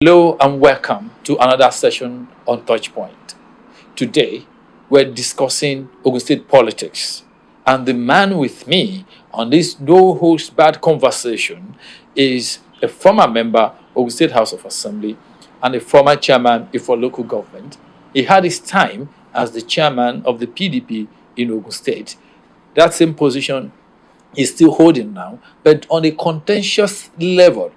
Hello and welcome to another session on Touchpoint. Today, we're discussing Ogun State politics, and the man with me on this no host bad conversation is a former member of Ogun State House of Assembly and a former chairman for local government. He had his time as the chairman of the PDP in Ogun State. That same position he's still holding now, but on a contentious level.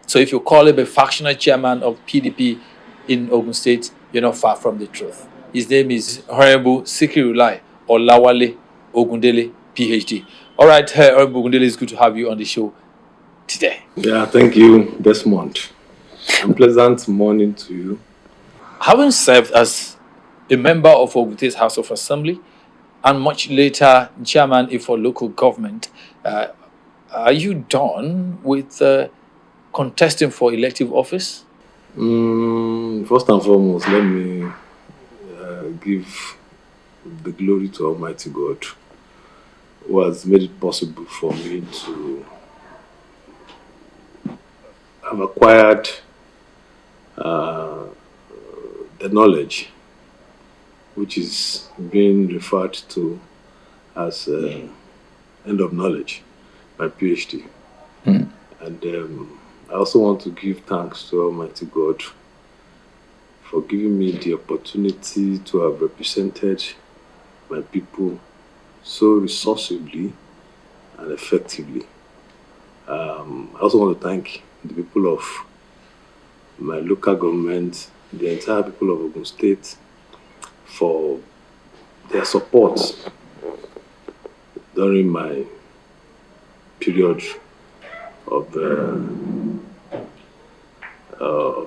So if you call him a factional chairman of PDP in Ogun State, you're not far from the truth. His name is Honorable Sikirulai Olawale Ogundele, PhD. All right, Honorable Ogundele, it's good to have you on the show today. Yeah, thank you, Desmond. And pleasant morning to you. Having served as a member of Ogun State House of Assembly and much later chairman for local government, are you done with contesting for elective office? First and foremost, let me give the glory to Almighty God, who has made it possible for me to have acquired the knowledge which is being referred to as end of knowledge, my PhD. And I also want to give thanks to Almighty God for giving me the opportunity to have represented my people so resourcefully and effectively. I also want to thank the people of my local government, the entire people of Ogun State, for their support during my period of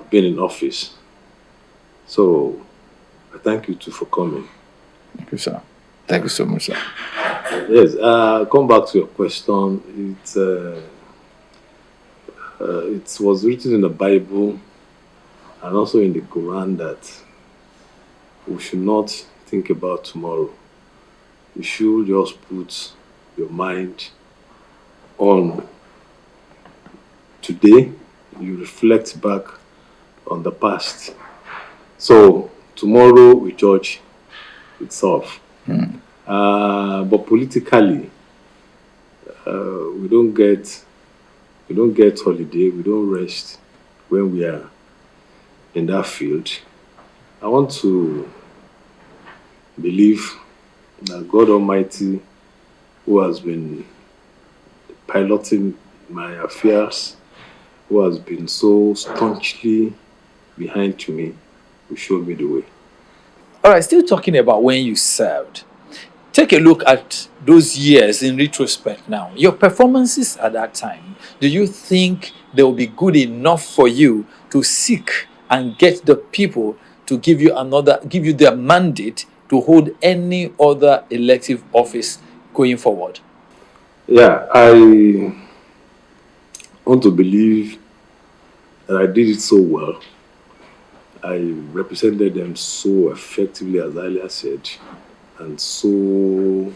being in office. So I thank you too for coming. Thank you, sir. Thank you so much, sir. Yes, come back to your question. It was written in the Bible and also in the Quran that we should not think about tomorrow. You should just put your mind on today. You reflect back on the past. So tomorrow we judge itself. But politically, we don't get holiday. We don't rest when we are in that field. I want to believe that God Almighty, who has been piloting my affairs, who has been so staunchly behind me, will show me the way. All right, still talking about when you served. Take a look at those years in retrospect now. Your performances at that time, do you think they will be good enough for you to seek and get the people to give you their mandate to hold any other elective office going forward? Yeah, I want to believe that I did it so well. I represented them so effectively, as earlier said, and so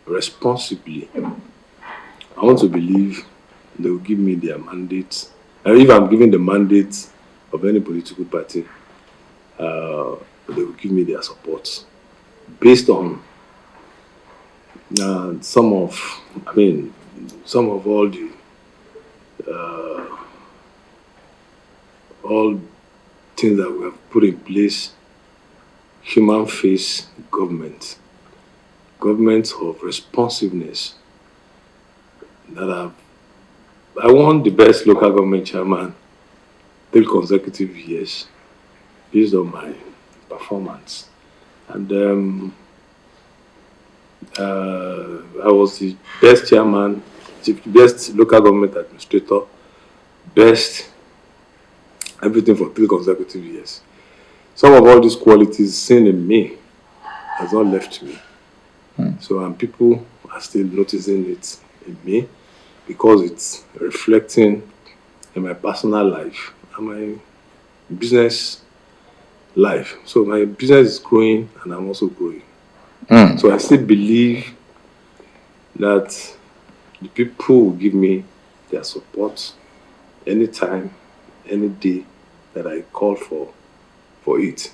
responsibly. I want to believe they will give me their mandate. And if I'm given the mandate of any political party, they will give me their support based on some of all things that we have put in place. Human face government of responsiveness I won the best local government chairman 3 consecutive years based on my performance. And I was the best chairman, best local government administrator, best everything for 3 consecutive years. Some of all these qualities seen in me has not left me. So people are still noticing it in me because it's reflecting in my personal life and my business life. So my business is growing and I'm also growing. So I still believe that the people will give me their support anytime, any day that I call for it.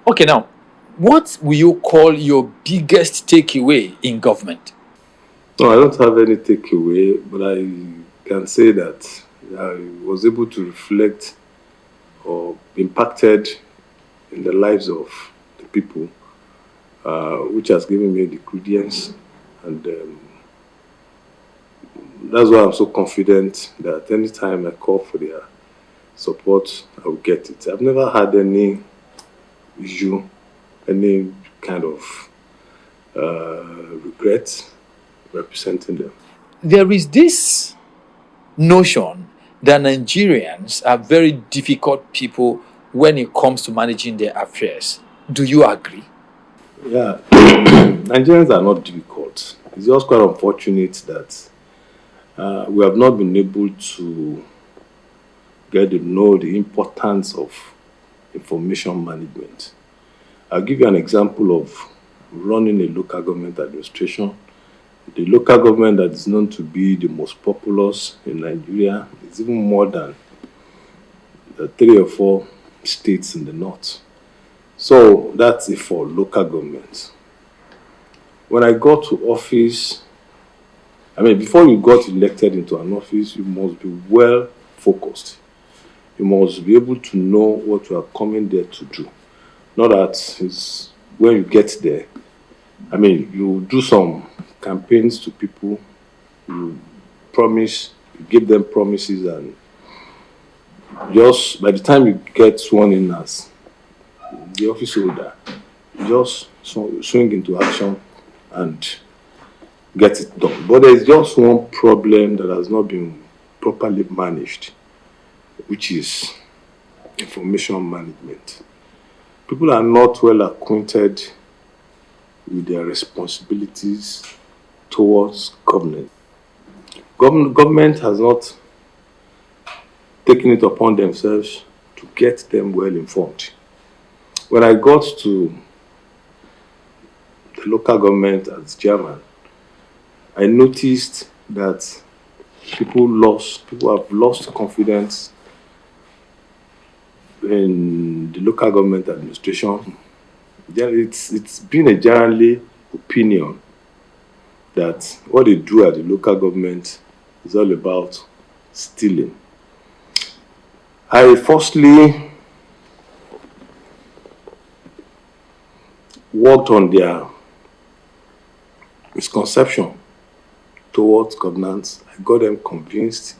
Okay, now, what will you call your biggest takeaway in government? No, I don't have any takeaway, but I can say that I was able to reflect or impacted in the lives of the people, which has given me the credence, and that's why I'm so confident that anytime I call for their support, I will get it. I've never had any issue, any kind of regret representing them. There is this notion that Nigerians are very difficult people when it comes to managing their affairs. Do you agree? Yeah, Nigerians are not difficult. It's just quite unfortunate that we have not been able to get to know the importance of information management. I'll give you an example of running a local government administration. The local government that is known to be the most populous in Nigeria is even more than the 3 or 4 states in the north. So that's it for local government. When I got to office, before you got elected into an office, you must be well focused. You must be able to know what you are coming there to do. Not that it's when you get there. You do some campaigns to people, you promise, you give them promises, and just by the time you get sworn in as the office holder, you just swing into action and get it done. But there's just one problem that has not been properly managed, which is information management. People are not well acquainted with their responsibilities towards government. Government has not taken it upon themselves to get them well informed. When I got to the local government as chairman, I noticed that people have lost confidence in the local government administration. It's been a generally opinion that what they do at the local government is all about stealing. I firstly worked on their misconception towards governance. I got them convinced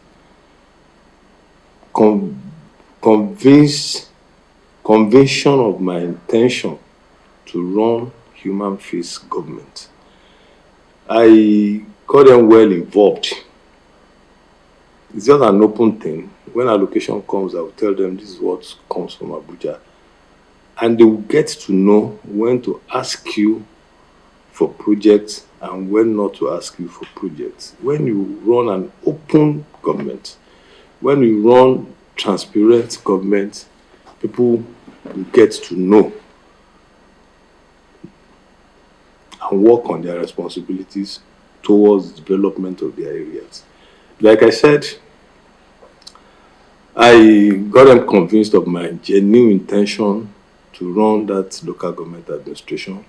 conviction of my intention to run human face government. I got them well involved. It's just an open thing. When allocation comes, I will tell them this is what comes from Abuja. And they will get to know when to ask you for projects and when not to ask you for projects. When you run an open government, when you run transparent government, people will get to know and work on their responsibilities towards the development of their areas. Like I said, I got them convinced of my genuine intention to run that local government administration.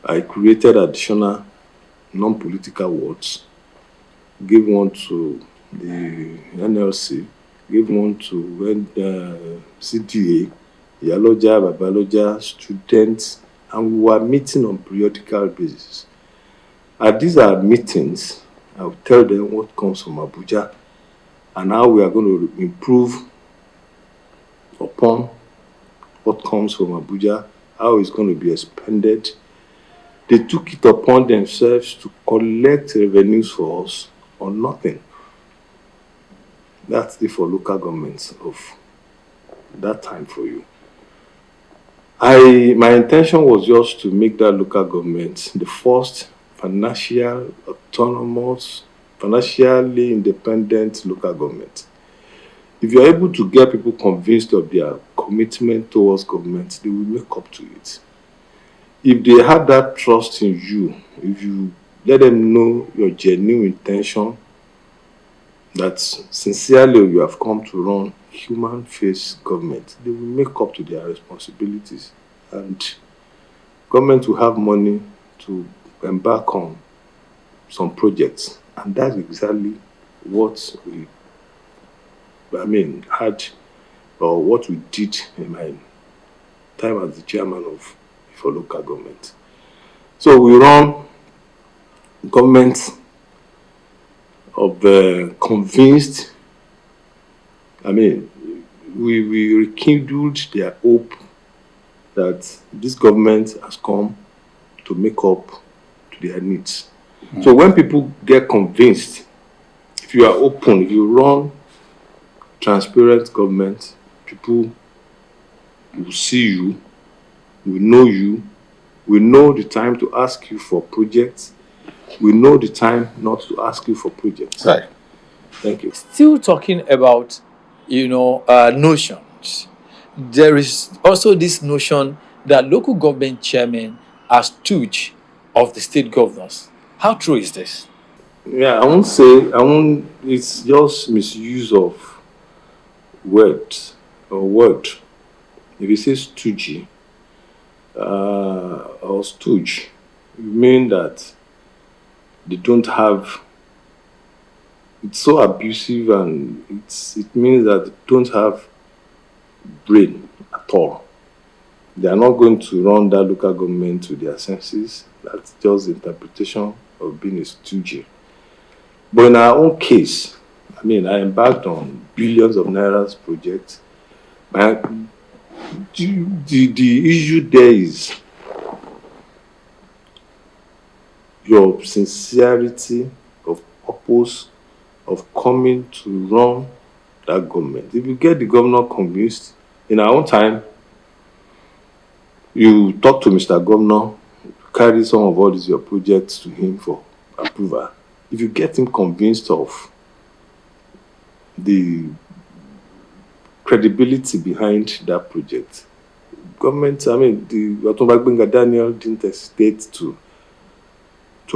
I created additional non-political wards, gave one to the NLC, gave one to CDA, Yaloja, Babaloja, students, and we were meeting on periodical basis. At these meetings, I will tell them what comes from Abuja and how we are going to improve upon what comes from Abuja, how it's going to be expended. They took it upon themselves to collect revenues for us or nothing. That's it for local governments of that time for you. My intention was just to make that local government the first financial autonomous, financially independent local government. If you're able to get people convinced of their commitment towards government, they will make up to it. If they have that trust in you, if you let them know your genuine intention that sincerely you have come to run human face government, they will make up to their responsibilities, and government will have money to embark on some projects. And that's exactly what we, had, or what we did in my time as the chairman of for local government. So we run government of convinced, we rekindled their hope that this government has come to make up to their needs. So when people get convinced, if you are open, if you run transparent government, people will see you, will know the time to ask you for projects, will know the time not to ask you for projects. Right. Thank you. Still talking about, notions. There is also this notion that local government chairmen are stooge of the state governors. How true is this? Yeah, it's just misuse of words or word. If you say stooge or stooge, you mean that they don't have, it's so abusive, and it means that they don't have brain at all. They are not going to run that local government to their senses. That's just the interpretation of being a stooge. But in our own case, I embarked on billions of nairas projects. The issue there is your sincerity of purpose of coming to run that government. If you get the governor convinced, in our own time, you talk to Mr. Governor, carry some of all these your projects to him for approval. If you get him convinced of the credibility behind that project, government, the Otunbagbenga Daniel didn't hesitate to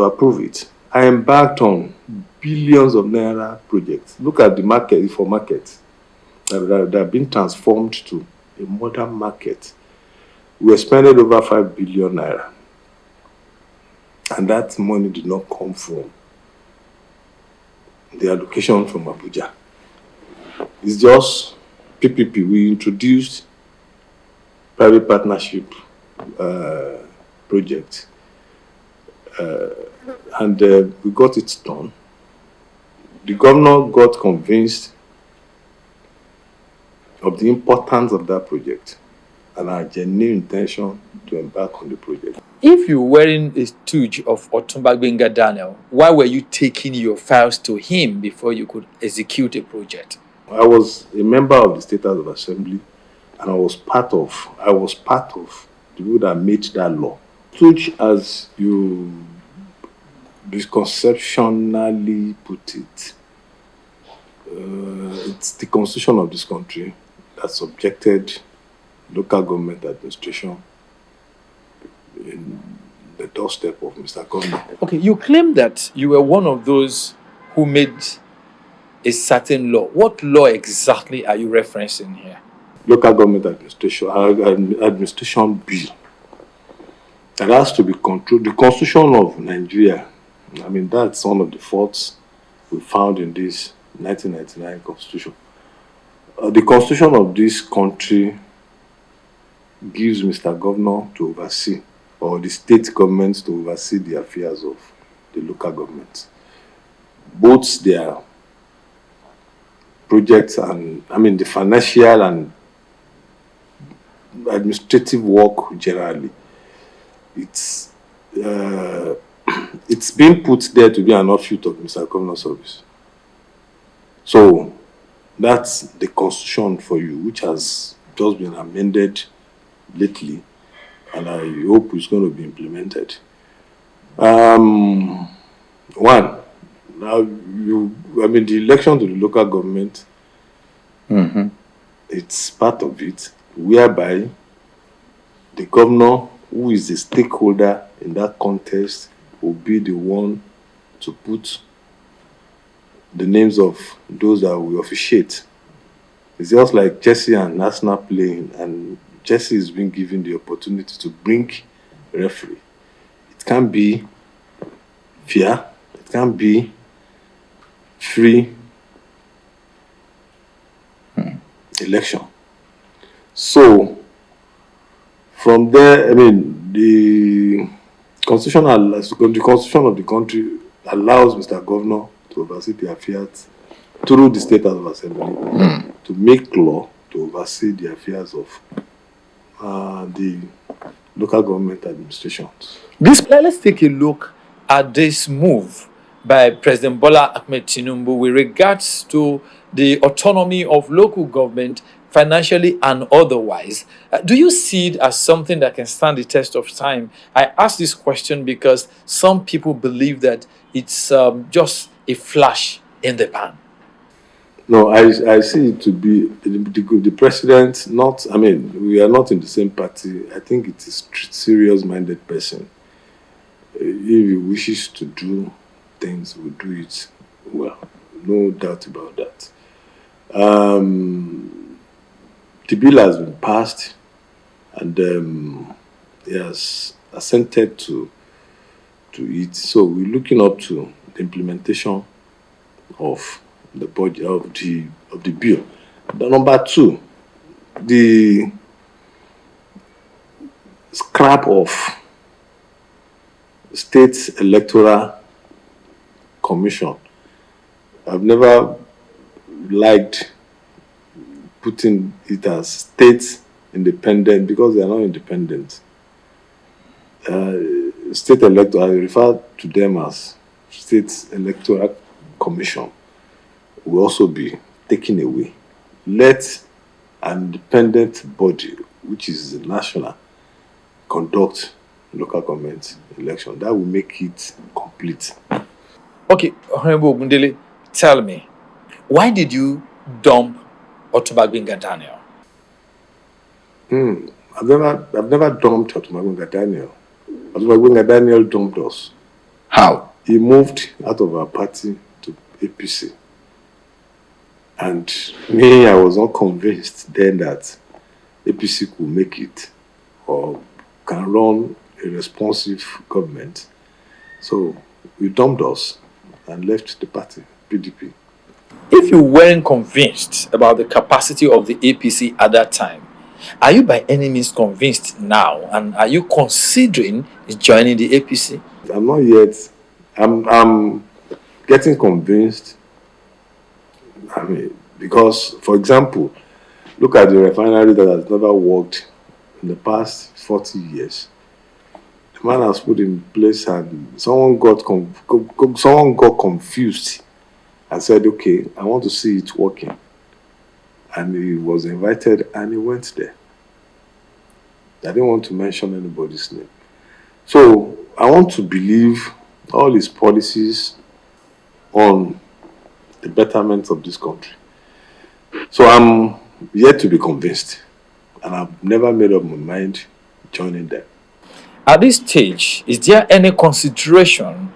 approve it. I embarked on billions of naira projects. Look at the market, for market, that have been transformed to a modern market. We spending over 5 billion naira. And that money did not come from the allocation from Abuja. It's just PPP. We introduced private partnership project, and we got it done. The governor got convinced of the importance of that project and our genuine intention to embark on the project. If you weren't a stooge of Otunbagbenga Daniel, why were you taking your files to him before you could execute a project? I was a member of the State House of Assembly, and I was part of the people that made that law. Stooge, as you misconceptionally put it, it's the constitution of this country that subjected local government administration in the doorstep of Mr. Governor. Okay, you claim that you were one of those who made a certain law. What law exactly are you referencing here? Local government administration bill that has to be controlled. The constitution of Nigeria, that's one of the faults we found in this 1999 constitution. The constitution of this country gives Mr. Governor to oversee, or the state governments to oversee the affairs of the local government, both their projects and the financial and administrative work generally. It's been put there to be an offshoot of Mr. Governor's office. So that's the constitution for you, which has just been amended lately, and I hope it's going to be implemented. One, now the election to the local government, it's part of it, whereby the governor, who is the stakeholder in that contest, will be the one to put the names of those that will officiate. It's just like Chelsea and Arsenal playing, and Chelsea is being given the opportunity to bring a referee. It can be fair, it can be free election. So from there, I mean, the constitution of the country allows Mr. Governor to oversee the affairs through the State House of Assembly to make law to oversee the affairs of the local government administrations. Let's take a look at this move by President Bola Ahmed Tinubu with regards to the autonomy of local government, financially and otherwise. Do you see it as something that can stand the test of time? I ask this question because some people believe that it's just a flash in the pan. No, I see it to be the president. Not, I mean, we are not in the same party. I think it is a serious-minded person. If he wishes to do things, will do it well. No doubt about that. The bill has been passed, and he has assented to it. So we're looking up to the implementation of the budget of the bill. The number two, the scrap of state electoral commission. I've never liked putting it as state independent because they are not independent. State electoral, I refer to them as state electoral commission, will also be taken away. Let an independent body, which is national, conduct local government election. That will make it complete. Okay, Honorable Ogundele, tell me, why did you dump Otumagbenga Daniel? I've never dumped Otumagbenga Daniel. Otumagbenga Daniel dumped us. How? He moved out of our party to APC. And me, I was not convinced then that APC could make it or can run a responsive government. So we dumped us and left the party, PDP. If you weren't convinced about the capacity of the APC at that time, are you by any means convinced now? And are you considering joining the APC? I'm not yet. I'm getting convinced. I mean, because, for example, look at the refinery that has never worked in the past 40 years. The man has put in place, and someone got confused and said, okay, I want to see it working. And he was invited and he went there. I didn't want to mention anybody's name. So I want to believe all his policies on the betterment of this country. So I'm yet to be convinced, and I've never made up my mind joining them. At this stage, is there any consideration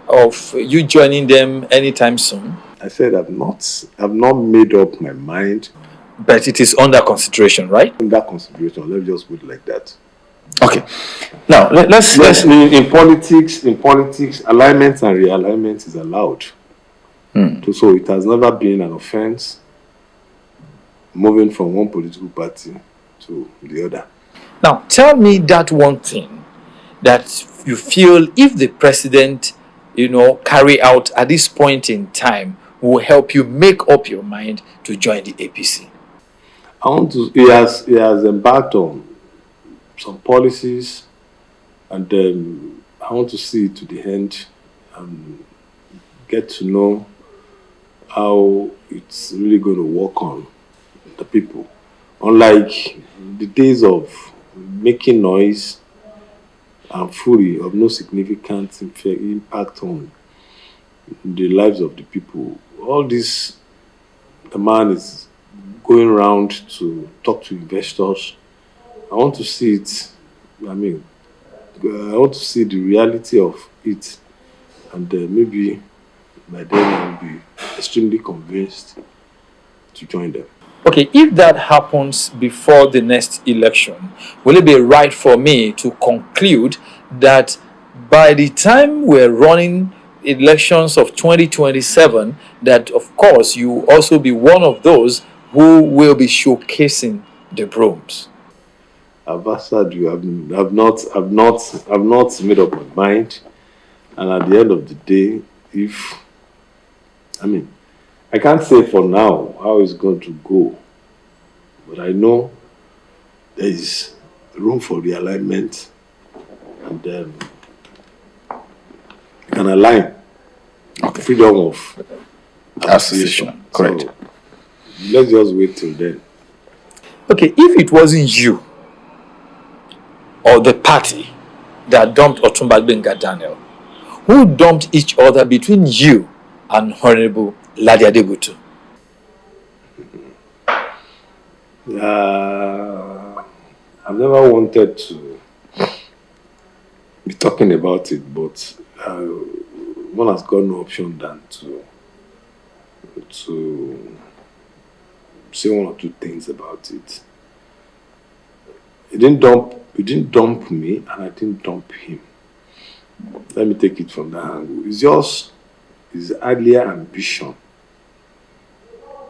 of you joining them anytime soon? I said I've not made up my mind. But it is under consideration, right? Under consideration. Let's just put it like that. Okay. Now let's in politics, alignment and realignment is allowed. So it has never been an offense moving from one political party to the other. Now tell me that one thing that you feel if the president, carry out at this point in time will help you make up your mind to join the APC. He has embarked on some policies, and I want to see it to the end and get to know how it's really going to work on the people. Unlike the days of making noise and fury of no significant impact on the lives of the people. All this, the man is going around to talk to investors. I want to see it. I want to see the reality of it, and maybe by then I'll be extremely convinced to join them. Okay, if that happens before the next election, will it be right for me to conclude that by the time we're running elections of 2027, that of course you will also be one of those who will be showcasing the brooms? I've answered you. I've not made up my mind. And at the end of the day, I can't say for now how it's going to go, but I know there is room for realignment, and you can align freedom of association. Correct. So let's just wait till then. Okay, if it wasn't you or the party that dumped Otumba Gbenga Daniel, who dumped each other between you and Honorable Ladi Adebutu? I've never wanted to be talking about it, but one has got no option than to say one or two things about it. He didn't dump me, and I didn't dump him. Let me take it from that angle. It's just his earlier ambition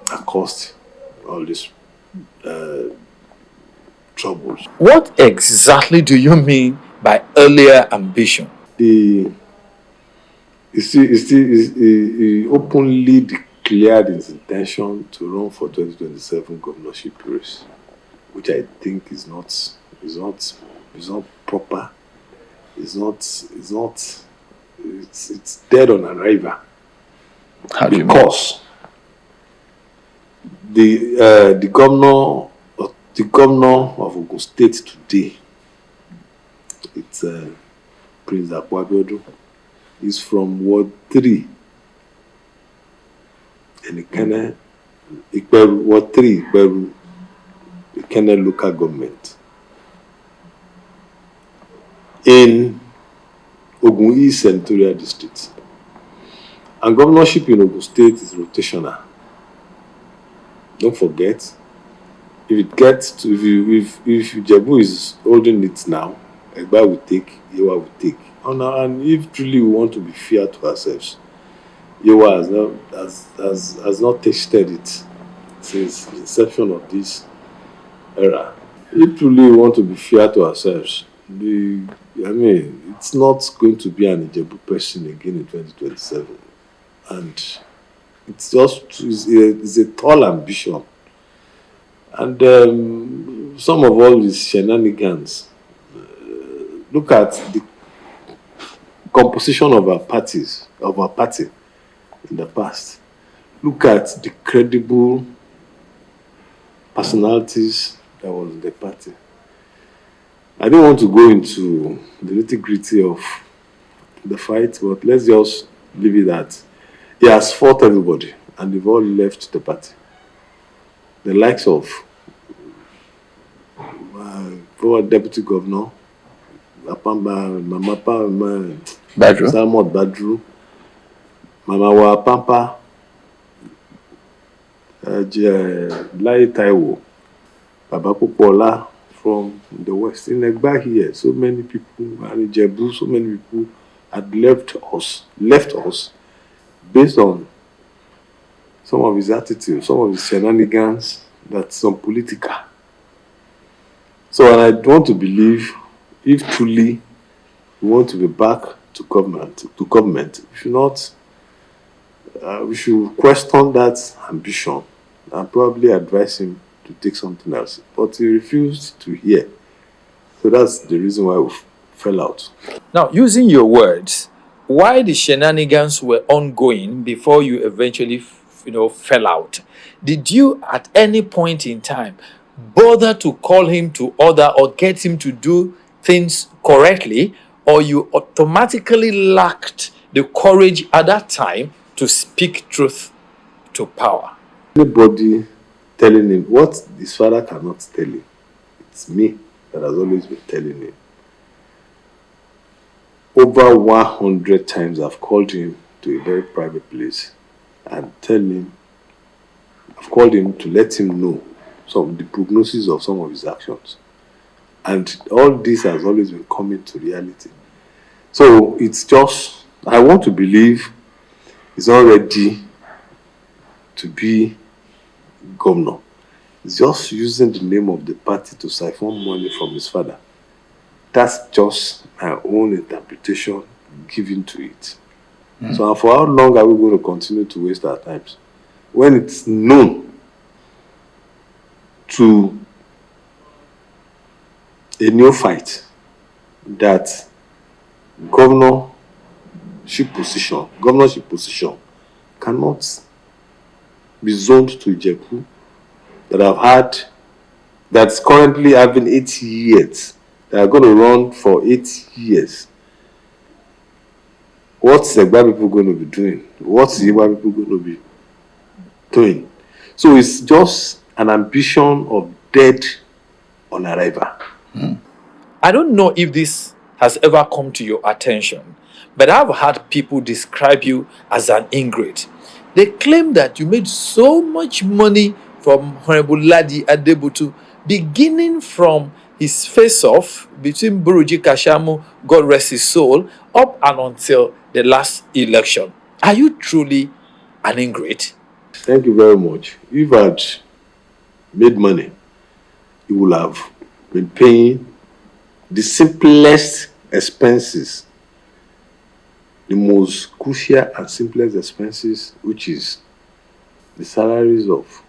that caused all these troubles. What exactly do you mean by earlier ambition? He openly declared his intention to run for 2027 governorship race, which I think is not proper. It's dead on arrival. How do you mean? Because the governor of Ogun State today, it's Prince Adebutu, is from Ward 3. And Ward 3, Ikene local government. In Ogun East Senatorial District. And governorship in Ogun State is rotational. Don't forget, if Jebu is holding it now, Egba will take, Yewa will take. And if truly we want to be fair to ourselves, Yewa has not tasted it since the inception of this era. If truly we want to be fair to ourselves, it's not going to be an Ijebu person again in 2027. And it's a tall ambition. And some of all these shenanigans, look at the composition of our party in the past. Look at the credible personalities that was in the party. I don't want to go into the nitty-gritty of the fight, but let's just leave it at he has fought everybody, and they've all left the party. The likes of former Deputy Governor, Mama Badru. Salmon Badru, Mama Wapampa, Lai Taiwo, Baba Popola from the West. In Egba here, so many people, and Ijebu, so many people had left us based on some of his attitudes, some of his shenanigans, that's some political. So, and I want to believe, if truly we want to be back to government, we should question that ambition and probably advise him to take something else. But he refused to hear. So that's the reason why we fell out. Now, using your words, why the shenanigans were ongoing before you eventually, fell out? Did you, at any point in time, bother to call him to order or get him to do things correctly, or you automatically lacked the courage at that time to speak truth to power? Anybody telling him what his father cannot tell him, it's me that has always been telling him. Over 100 times I've called him to a very private place and tell him, I've called him to let him know some of the prognosis of some of his actions. And all this has always been coming to reality. So it's just, I want to believe he's not ready to be governor. He's just using the name of the party to siphon money from his father. That's just my own interpretation given to it. So for how long are we going to continue to waste our times? When it's known to a neophyte that governorship position cannot be zoned to Ijebu, that's currently having 8 years, that are going to run for 8 years. What's the Igba people going to be doing? What's the Igba people going to be doing? So it's just an ambition of dead on arrival. I don't know if this has ever come to your attention, but I've had people describe you as an ingrate. They claim that you made so much money from Honorable Ladi Adebutu, beginning from his face-off between Buruji Kashamu, God rest his soul, up and until the last election. Are you truly an ingrate? Thank you very much. If I had made money, you will have been paying the simplest expenses, the most crucial and simplest expenses, which is the salaries of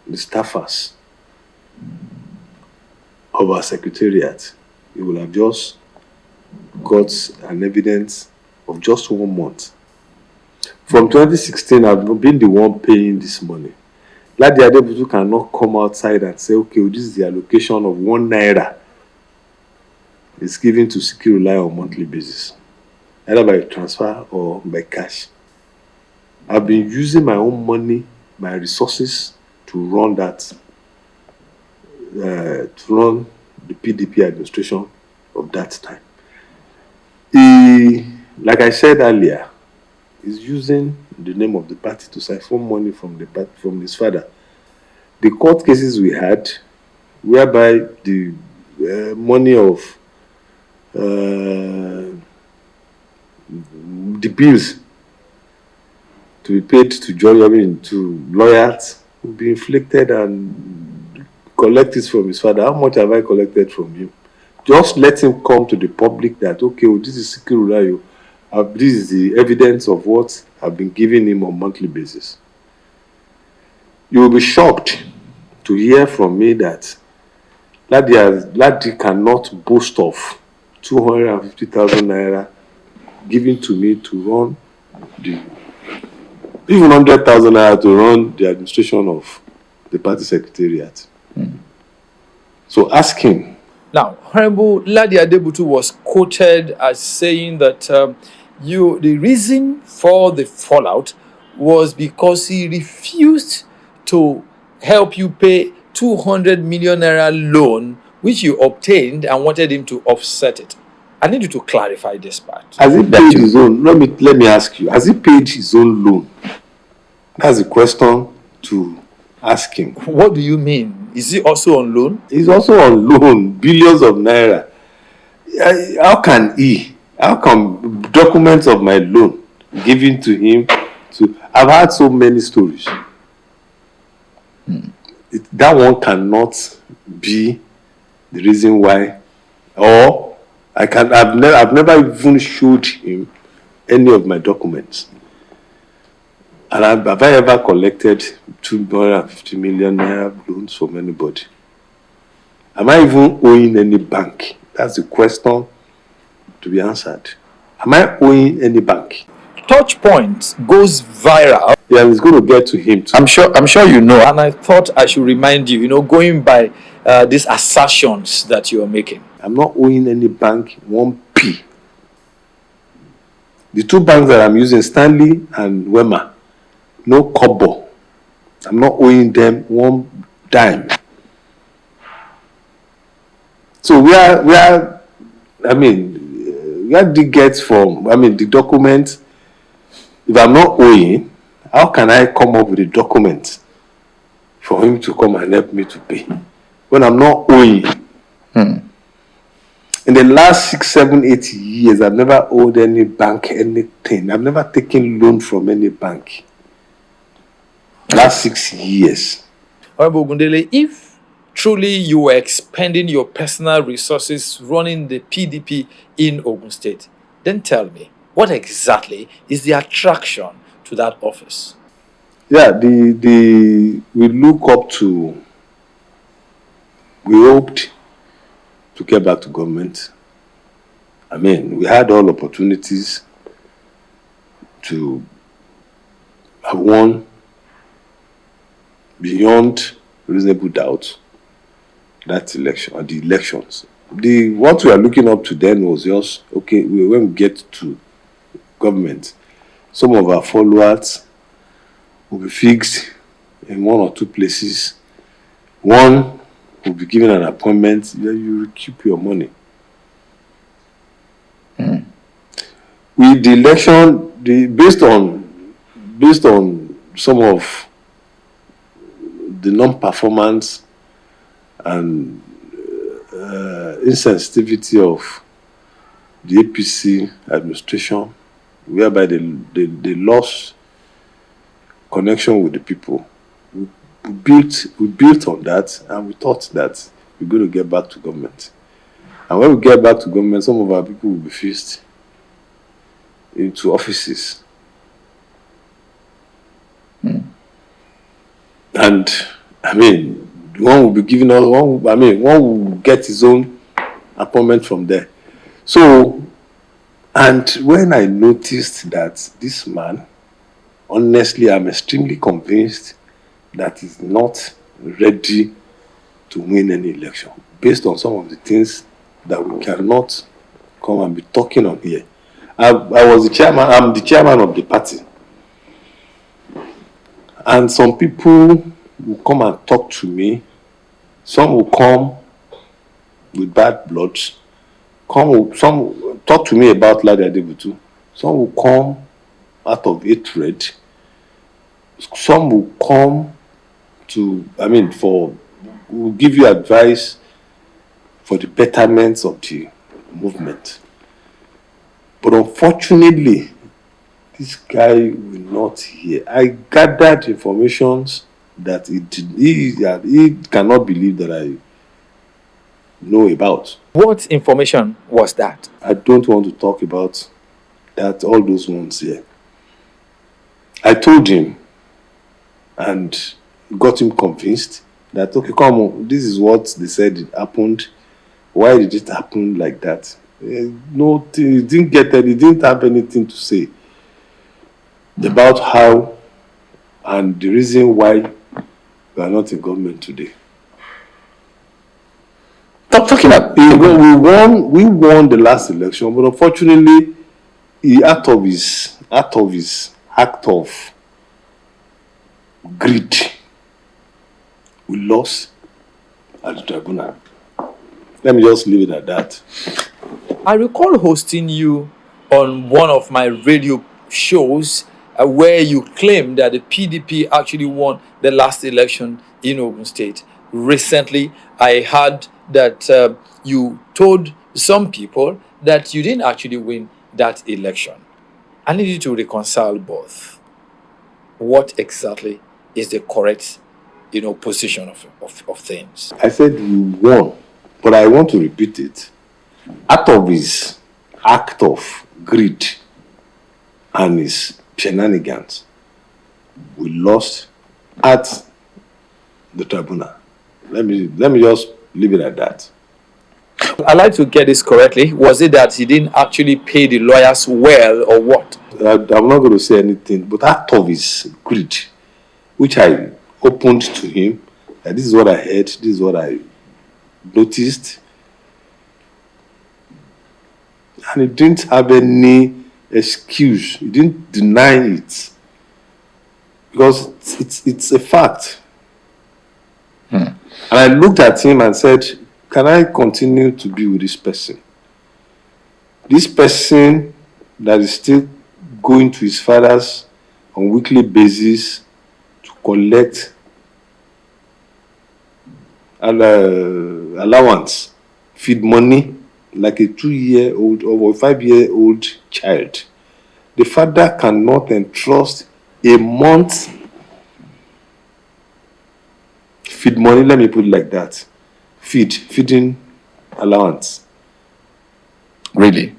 the staffers of our secretariat. You will have just got an evidence of just 1 month. From 2016, I've been the one paying this money. Ladi Adebutu cannot come outside and say, okay, this is the allocation of 1 naira. It's given to Security on monthly basis, either by transfer or by cash. I've been using my own money, my resources to run that, to run the PDP administration of that time. Like I said earlier, he's using the name of the party to siphon money from his father. The court cases we had, whereby the money of the bills to be paid to lawyers will be inflicted and collected from his father. How much have I collected from him? Just let him come to the public that, okay, this is Sikirulayo. This is the evidence of what I've been giving him on a monthly basis. You will be shocked to hear from me that Ladi cannot boast of 250,000 naira given to me to run even 100,000 naira to run the administration of the party secretariat. So ask him. Now, Honorable Ladi Adebutu was quoted as saying that the reason for the fallout was because he refused to help you pay 200 million naira loan, which you obtained, and wanted him to offset it. I need you to clarify this part. Has he paid his own? Let me ask you. Has he paid his own loan? That's the question to ask him. What do you mean? Is he also on loan? He's also on loan, billions of naira. How can documents of my loan given to him? I've had so many stories. That one cannot be the reason why, or I've never even showed him any of my documents. And have I ever collected 250 million naira loans from anybody? Am I even owing any bank? That's the question to be answered. Am I owing any bank? Touch Point goes viral. Yeah, it's going to get to him too. I'm sure you know. And I thought I should remind you, going by these assertions that you are making. I'm not owing any bank 1p. The 2 banks that I'm using, Stanley and Wema, no kobo. I'm not owing them 1 dime. So where did get from? The document if I'm not owing, how can I come up with a document for him to come and help me to pay when I'm not owing? In the last 6, 7, 8 years, I've never owed any bank anything. I've never taken loan from any bank. Last 6 years. Honorable Ogundele, if truly you were expending your personal resources running the PDP in Ogun State, then tell me, what exactly is the attraction to that office? Yeah, we look up to, we hoped to get back to government. I mean, we had all opportunities to have won beyond reasonable doubt that election, or the elections. What we are looking up to then was just, okay, when we get to government, some of our followers will be fixed in 1 or 2 places. One will be given an appointment, then you will keep your money. With the election, based on some of the non-performance and insensitivity of the APC administration, whereby they lost connection with the people. We built on that, and we thought that we're going to get back to government. And when we get back to government, some of our people will be fixed into offices. And I mean, one will be given us one will get his own appointment from there. So, and when I noticed that this man, honestly, I'm extremely convinced that he's not ready to win any election based on some of the things that we cannot come and be talking on here. I was the chairman, I'm the chairman of the party. And some people will come and talk to me. Some will come with bad blood. Some talk to me about Ladi Adebutu. Some will come out of hatred. Some will come will give you advice for the betterment of the movement. But unfortunately, this guy will not hear. I gathered information that he cannot believe that I know about. What information was that? I don't want to talk about that, all those ones here. I told him and got him convinced that, okay, come on, this is what they said it happened. Why did it happen like that? No, he didn't have anything to say about how and the reason why we are not in government today. Talking about we won the last election, but unfortunately, he out of his act of greed, we lost at the tribunal. Let me just leave it at that. I recall hosting you on one of my radio shows where you claimed that the PDP actually won the last election in Ogun State. Recently, I heard that you told some people that you didn't actually win that election. I need you to reconcile both. What exactly is the correct, position of things? I said we won, but I want to repeat it. Out of his act of greed and his shenanigans, we lost at the tribunal. Let me just leave it at that. I'd like to get this correctly. Was it that he didn't actually pay the lawyers well, or what? I'm not going to say anything, but out of his greed, which I opened to him, that this is what I heard, this is what I noticed, and he didn't have any excuse. He didn't deny it because it's a fact. And I looked at him and said, can I continue to be with this person? This person that is still going to his father's on weekly basis to collect allowance, feed money like a 2-year-old or a 5-year-old child. The father cannot entrust a month feed money, let me put it like that. Feeding allowance. Really?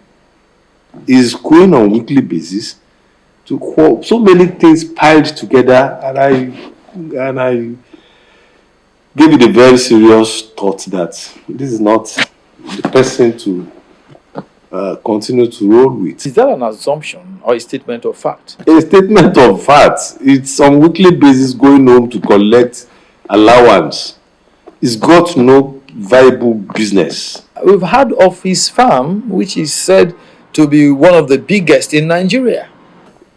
Is going on weekly basis to so many things piled together, and I gave it a very serious thought that this is not the person to continue to roll with. Is that an assumption or a statement of fact? A statement of fact. It's on weekly basis going home to collect allowance. It's got no viable business. We've heard of his farm, which is said to be one of the biggest in Nigeria.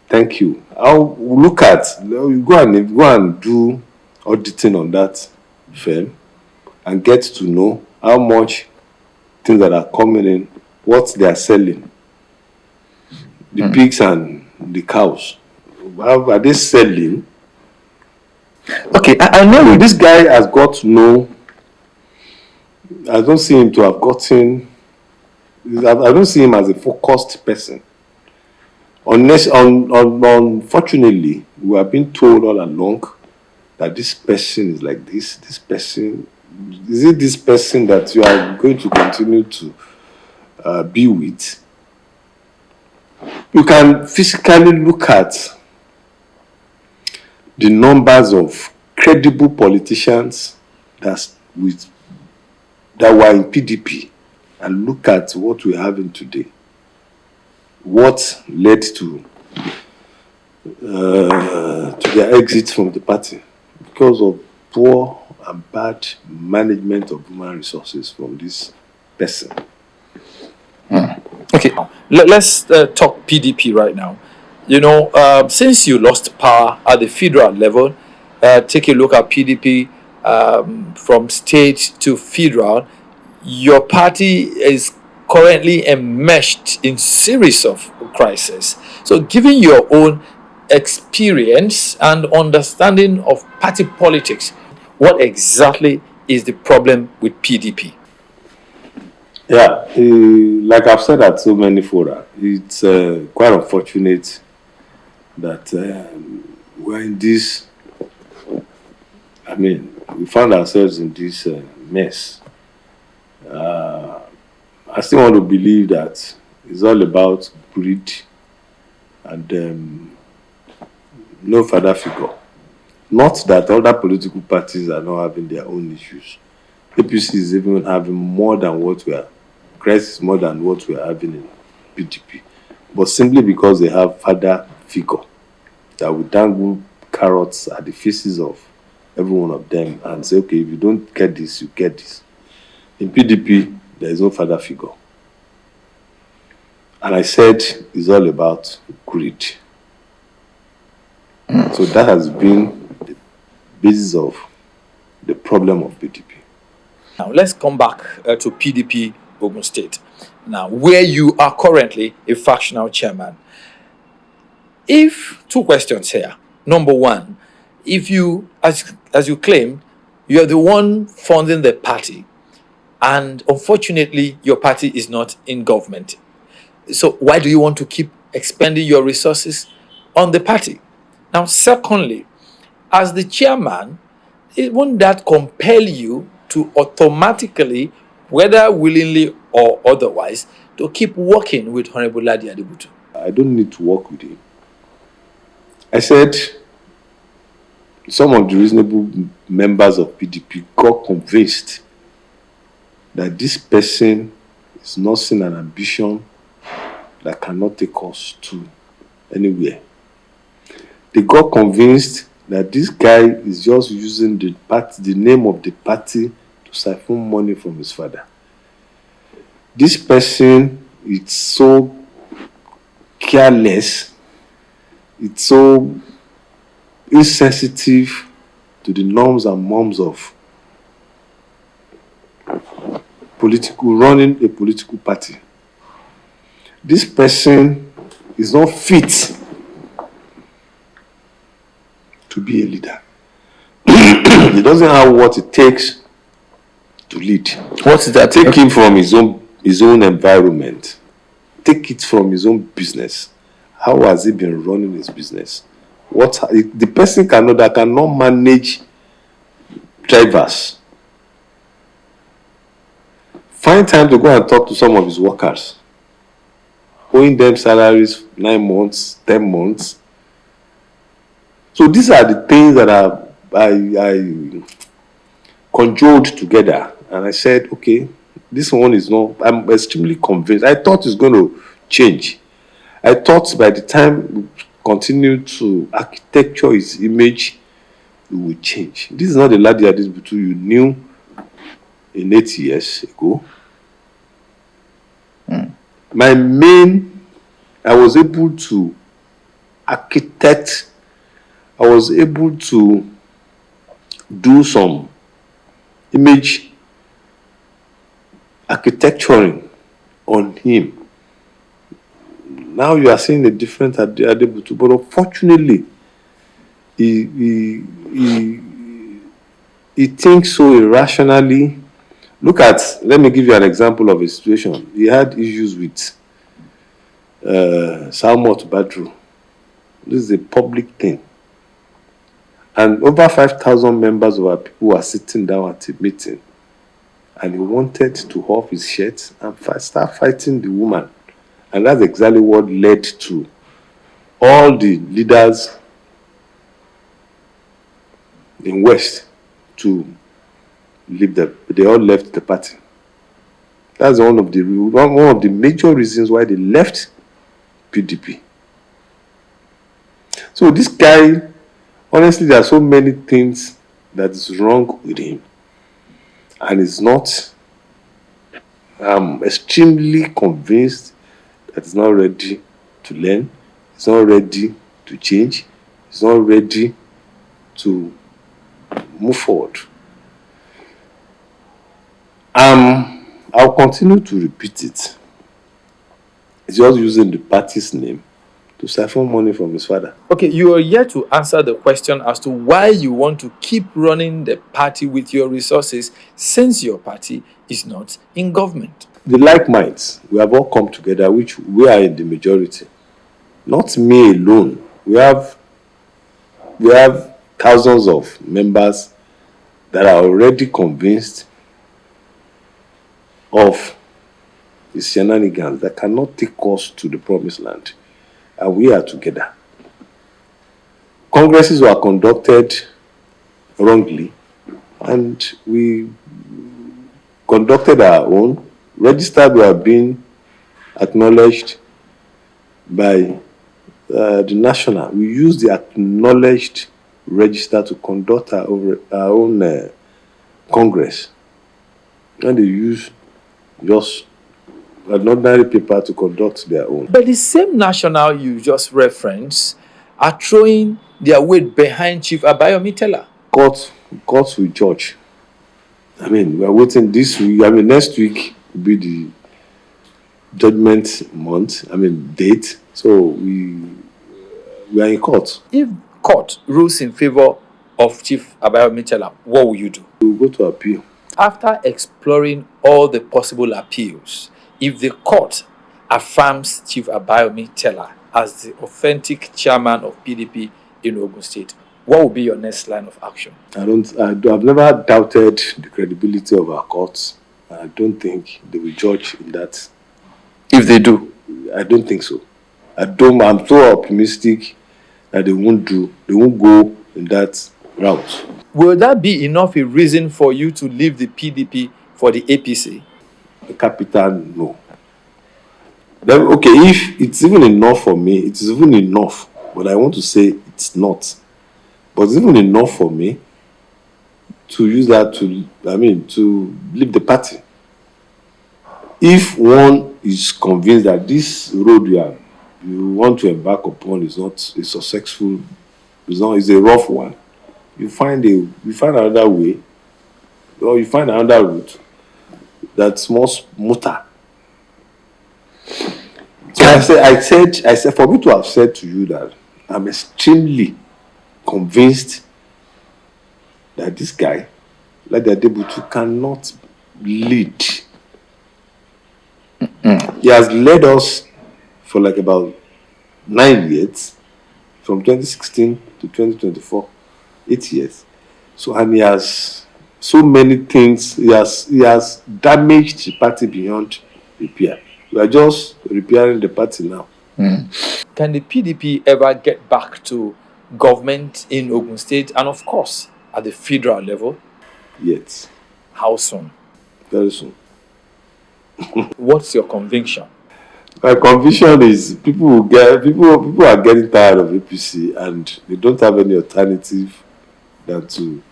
Thank you. I'll look at, go and do auditing on that firm and get to know how much things that are coming in, what they are selling, the pigs and the cows. How are they selling? Okay, I know this guy has got no. I don't see him to have gotten. I don't see him as a focused person. Unfortunately, we have been told all along that this person is like this. This person, is it this person that you are going to continue to be with? You can physically look at the numbers of credible politicians that were in PDP and look at what we're having today. What led to their exit from the party? Because of poor and bad management of human resources from this person. Okay, let's talk PDP right now. You know, since you lost power at the federal level, take a look at PDP from state to federal. Your party is currently enmeshed in series of crises. So, given your own experience and understanding of party politics, what exactly is the problem with PDP? Yeah, like I've said at so many fora, it's quite unfortunate that we're in this. I mean, we found ourselves in this mess. I still want to believe that it's all about greed and no father figure. Not that other political parties are not having their own issues. APC is even having more than what we are. Crisis more than what we are having in PDP. But simply because they have father figure that will dangle carrots at the faces of every one of them and say, okay, if you don't get this, you get this. In PDP, there is no father figure. And I said it's all about greed. So that has been the basis of the problem of PDP. Now, let's come back to PDP Ogun State. Now, where you are currently a factional chairman. If, two questions here. Number one, if you, as you claim, you are the one funding the party, and unfortunately, your party is not in government. So why do you want to keep expending your resources on the party? Now, secondly, as the chairman, won't that compel you to automatically, whether willingly or otherwise, to keep working with Honorable Ladi Adebutu? I don't need to work with him. I said some of the reasonable members of PDP got convinced that this person is nursing an ambition that cannot take us to anywhere. They got convinced that this guy is just using the name of the party to siphon money from his father. This person is so careless, it's so insensitive to the norms and norms of running a political party. This person is not fit to be a leader. He doesn't have what it takes to lead. What is that? Take him from his own environment. Take it from his own business. How has he been running his business? The person cannot manage drivers. Find time to go and talk to some of his workers, owing them salaries 9 months, 10 months. So these are the things that I controlled together, and I said, okay, this one is not. I'm extremely convinced. I thought it's going to change. I thought by the time we continue to architecture his image, it will change. This is not the Ladi Adebutu you knew in 8 years ago. I was able to architect. I was able to do some image architecturing on him. Now you are seeing a different Adebutu, but unfortunately, he thinks so irrationally. Let me give you an example of a situation. He had issues with Salmot Badru. This is a public thing. And over 5,000 members of our people were sitting down at a meeting. And he wanted to off his shirt and start fighting the woman. And that's exactly what led to all the leaders in West to leave they all left the party. That's one of the major reasons why they left PDP. So this guy, honestly, there are so many things that is wrong with him. And he's not, I'm extremely convinced that he's not ready to learn. He's not ready to change. He's not ready to move forward. I'll continue to repeat it. He's just using the party's name to siphon money from his father. Okay, you are yet to answer the question as to why you want to keep running the party with your resources since your party is not in government. The like minds, we have all come together, which we are in the majority. Not me alone. We have thousands of members that are already convinced of the shenanigans that cannot take us to the promised land. And we are together. Congresses were conducted wrongly, and we conducted our own. Registered were being acknowledged by the national. We used the acknowledged register to conduct our own Congress. And they used just an ordinary paper to conduct their own. But the same national you just referenced are throwing their weight behind Chief Abayomi Teller. Courts will judge. I mean, we are waiting this week. I mean, next week will be the judgment month. I mean, date. So we are in court. If court rules in favor of Chief Abayomi Teller, what will you do? We will go to appeal. After exploring all the possible appeals, if the court affirms Chief Abayomi Teller as the authentic chairman of PDP in Ogun State, what will be your next line of action? I've never doubted the credibility of our courts. I don't think they will judge in that. If they do? I don't think so. I'm so optimistic that they won't go in that route. Will that be enough a reason for you to leave the PDP for the APC? Capital, no. Then, okay, if it's even enough for me, it is even enough. But I want to say it's not. But it's even enough for me to use that to leave the party. If one is convinced that this road you want to embark upon is not a successful, is a rough one, you find another way, or you find another route that's more smoother. So I said, for me to have said to you that I'm extremely convinced that this guy, like the Adebutu, cannot lead. He has led us for like about 9 years, from 2016 to 2024, 8 years. So, and he has so many things. He has damaged the party beyond repair. We are just repairing the party now. Can the PDP ever get back to government in Ogun State and, of course, at the federal level? Yet, How soon? very soon. What's your conviction? My conviction is people are getting tired of APC and they don't have any alternative than to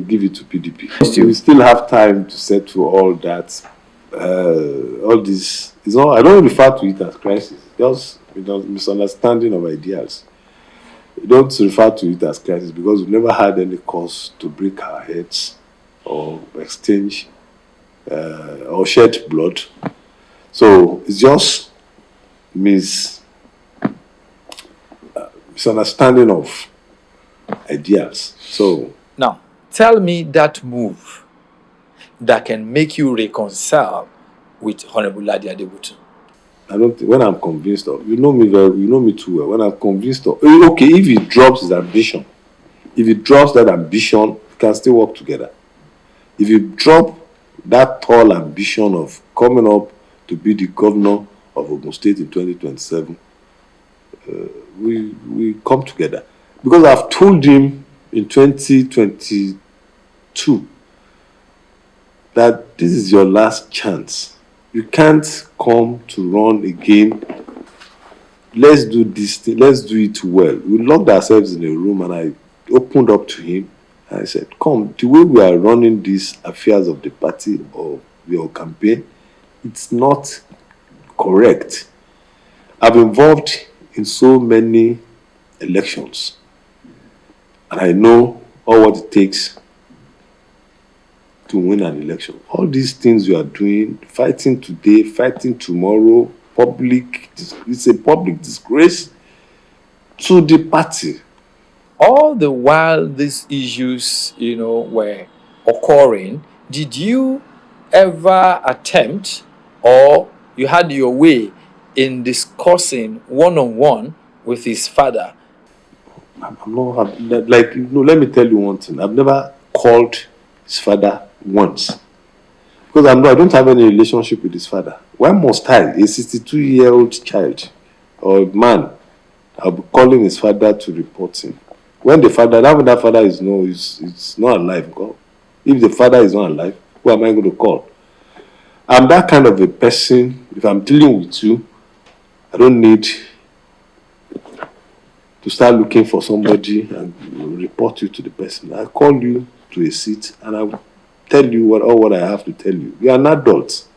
give it to PDP. We still have time to settle all that. All this is not. I don't refer to it as crisis. Just misunderstanding of ideas. We don't refer to it as crisis because we've never had any cause to break our heads or exchange or shed blood. So it's just misunderstanding of ideas. So now, tell me that move that can make you reconcile with Honorable Ladi Adebutu. I don't think, when I'm convinced of, you know me too well. When I'm convinced of, okay, if he drops his ambition, if he drops that ambition, we can still work together. If you drop that tall ambition of coming up to be the governor of Ogun State in 2027, we come together. Because I've told him in 2022 that this is your last chance. You can't come to run again. Let's do this thing. Let's do it well. We locked ourselves in a room and I opened up to him. And I said, come, the way we are running these affairs of the party or your campaign, it's not correct. I've involved in so many elections. And I know all what it takes to win an election. All these things you are doing, fighting today, fighting tomorrow, it's a public disgrace to the party. All the while these issues, were occurring, did you ever attempt or you had your way in discussing one-on-one with his father? Let me tell you one thing. I've never called his father once. Because I don't have any relationship with his father. Why must I, a 62-year-old child or man, I'll be calling his father to report him? When that father is not alive. If the father is not alive, who am I going to call? I'm that kind of a person. If I'm dealing with you, I don't need to start looking for somebody and report you to the person. I call you to a seat and I will tell you what I have to tell you. You are an adult.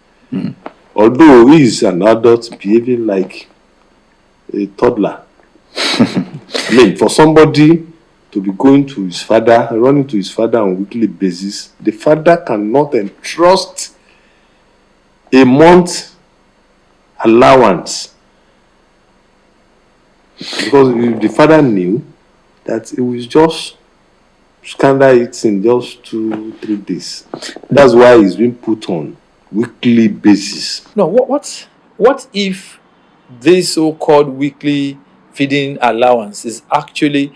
Although he is an adult behaving like a toddler. For somebody to be going to his father, running to his father on a weekly basis, the father cannot entrust a month allowance. Because the father knew that it was just scandal it in just 2-3 days. That's why he's been put on weekly basis. No, what if this so-called weekly feeding allowance is actually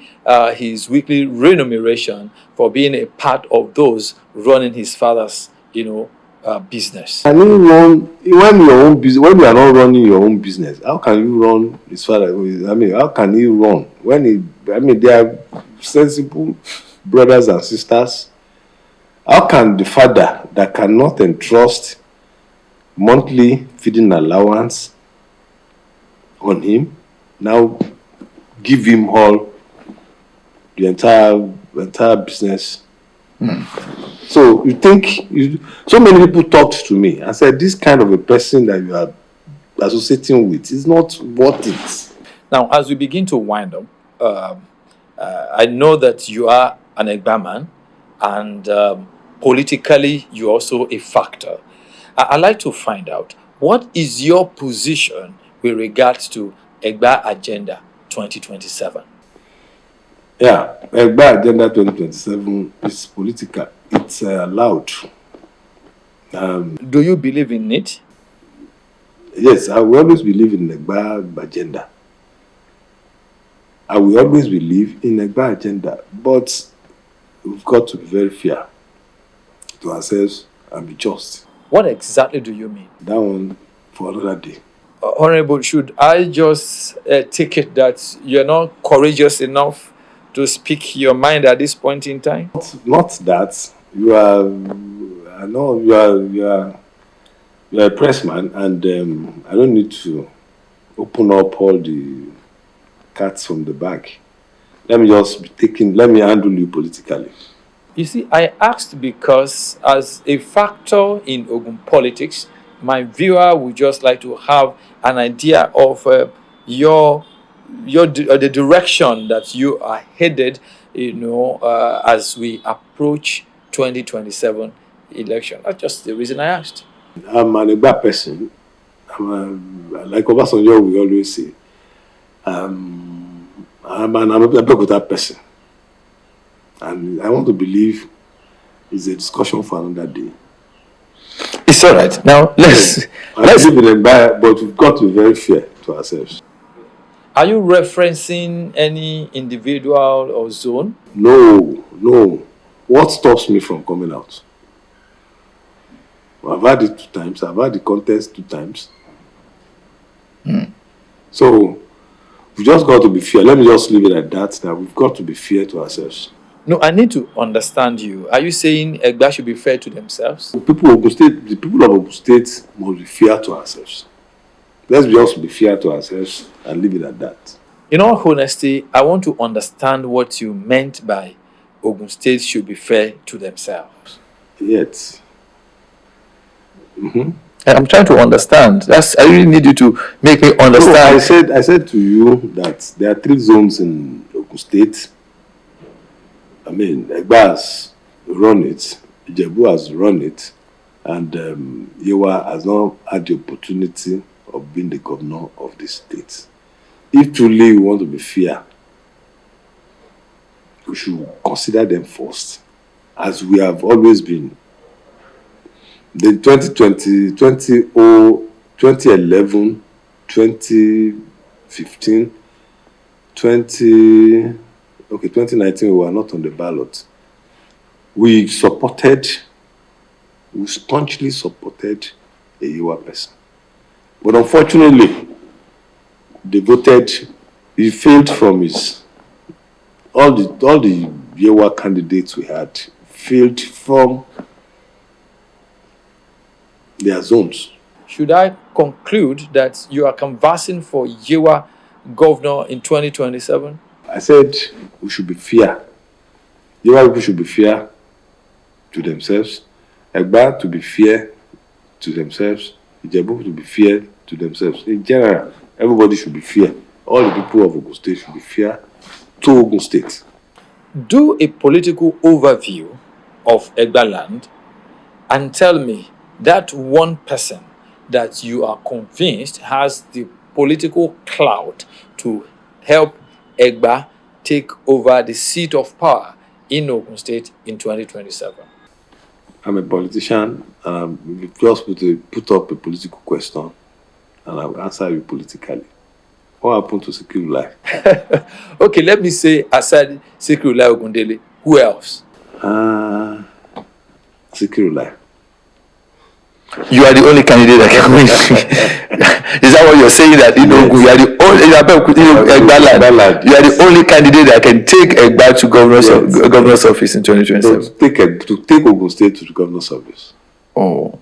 his weekly remuneration for being a part of those running his father's, business? Can you run when your own business? When you are not running your own business, how can you run his father? How can he run when they are sensible brothers and sisters? How can the father that cannot entrust monthly feeding allowance on him now give him all the entire business? So you think so many people talked to me and said this kind of a person that you are associating with is not worth it. Now, as we begin to wind up, I know that you are an Egba man, and politically you're also a factor. I'd like to find out, what is your position with regards to Egba Agenda 2027? Yeah, Egba Agenda 2027 is political. It's allowed. Do you believe in it? Yes, I will always believe in Egba agenda. I will always believe in Egba agenda, but we've got to be very fair to ourselves and be just. What exactly do you mean? That one for another day. Honorable, should I just take it that you're not courageous enough to speak your mind at this point in time? Not that you are. I know you are a pressman, and I don't need to open up all the cats from the bag. Let me handle you politically. You see, I asked because as a factor in Ogun politics, my viewer would just like to have an idea of the direction that you are headed, as we approach 2027 election. That's just the reason I asked. I'm an Egba person. Like Obasanjo we always say, I'm an Abeokuta person. And I want to believe it's a discussion for another day. It's all right. Now, let's live in Egba, but we've got to be very fair to ourselves. Are you referencing any individual or zone? No. What stops me from coming out? I've had it 2 times. I've had the contest 2 times. So we've just got to be fair. Let me just leave it at that we've got to be fair to ourselves. No, I need to understand you. Are you saying Egba should be fair to themselves? The people of Ogun State must be fair to ourselves. Let's just be fair to ourselves and leave it at that. In all honesty, I want to understand what you meant by Ogun State should be fair to themselves. Yet. I'm trying to understand. I really need you to make me understand. No, I said to you that there are 3 zones in Ogun State. I mean, Egba has run it, Ijebu has run it, and Yewa has not had the opportunity of being the governor of the state. If truly we want to be fair, we should consider them first, as we have always been. The 2020, 2011, 2015, 2019, we were not on the ballot. We staunchly supported a Yewa person. But unfortunately, he failed from all the Yewa candidates we had failed from their zones. Should I conclude that you are canvassing for Yewa governor in 2027? I said we should be fair. Yewa people should be fair to themselves. Egba to be fair to themselves. Ijebu to be fair to themselves. In general, everybody should be fair. All the people of Ogun State should be fair to Ogun State. Do a political overview of Egba land and tell me that one person that you are convinced has the political clout to help Egba take over the seat of power in Ogun State in 2027. I'm a politician, and we just put up a political question, and I'll answer you politically. What happened to Sikirulai? Okay, let me say aside Sikirulai Ogundele, who else? Sikirulai. You are the only candidate that can win. Is that what you're saying? That you are the only you are the only candidate that can take Egba to governor's office in 2027. To take Ogun State to the governor's office. Oh,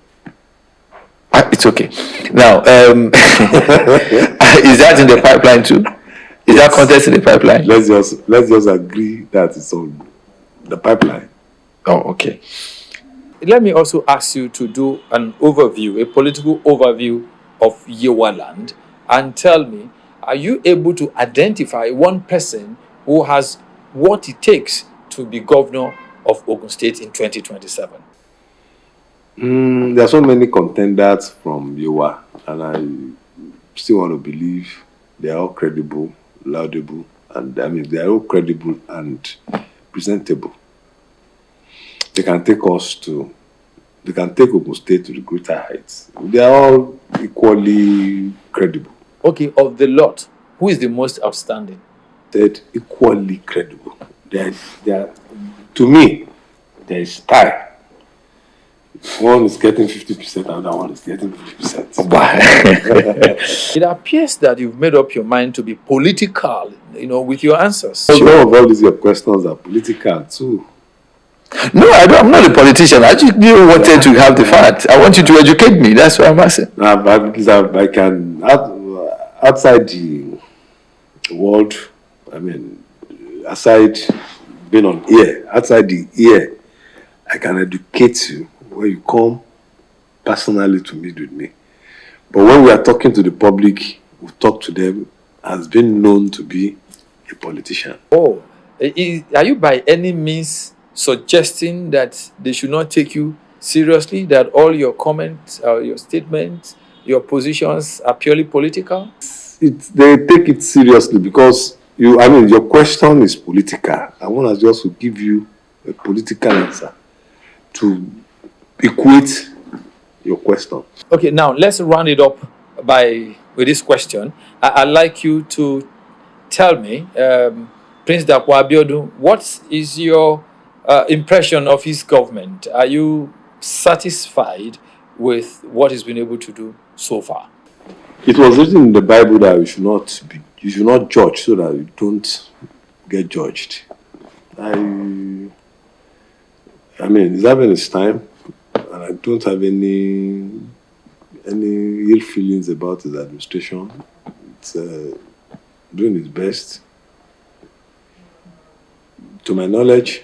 it's okay. Now, is that in the pipeline too? Is that contest in the pipeline? Let's just agree that it's on the pipeline. Oh, okay. Let me also ask you to do an overview, a political overview of Yewa land, and tell me, are you able to identify one person who has what it takes to be governor of Ogun State in 2027? There are so many contenders from Yewa, and I still want to believe they are all credible, laudable, And I mean, they are all credible and presentable. They can take Ogun State to the greater heights. They are all equally credible. Okay, of the lot, who is the most outstanding? They're equally credible. They are, to me, there is tie. One is getting 50%, another one is getting 50%. It appears that you've made up your mind to be political, with your answers. Some of all these your questions are political too. No, I'm not a politician. I just wanted to have the fact. I want you to educate me. That's what I'm asking. I can, outside the world, I mean, aside being on air, outside the ear, I can educate you when you come personally to meet with me. But when we are talking to the public, we talk to them as being known to be a politician. Oh, are you by any means suggesting that they should not take you seriously, that all your comments, your statements, your positions are purely political? They take it seriously because your question is political. I want to just give you a political answer to equate your question. Okay, now let's round it up with this question. I'd like you to tell me, Prince Dapo Abiodun, what is your impression of his government? Are you satisfied with what he's been able to do so far? It was written in the Bible that you should not judge so that you don't get judged. I mean, he's having his time, and I don't have any ill feelings about his administration. It's doing his best. To my knowledge,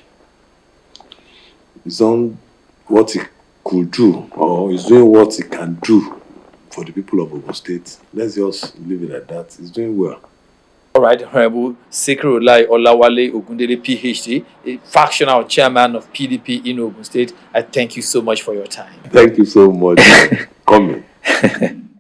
he's done what he could do, or he's doing what he can do for the people of Ogun State. Let's just leave it at that. He's doing well. All right, Honorable Sekerolai Olawale Ogundele, PhD, a factional chairman of PDP in Ogun State. I thank you so much for your time. Thank you so much for coming.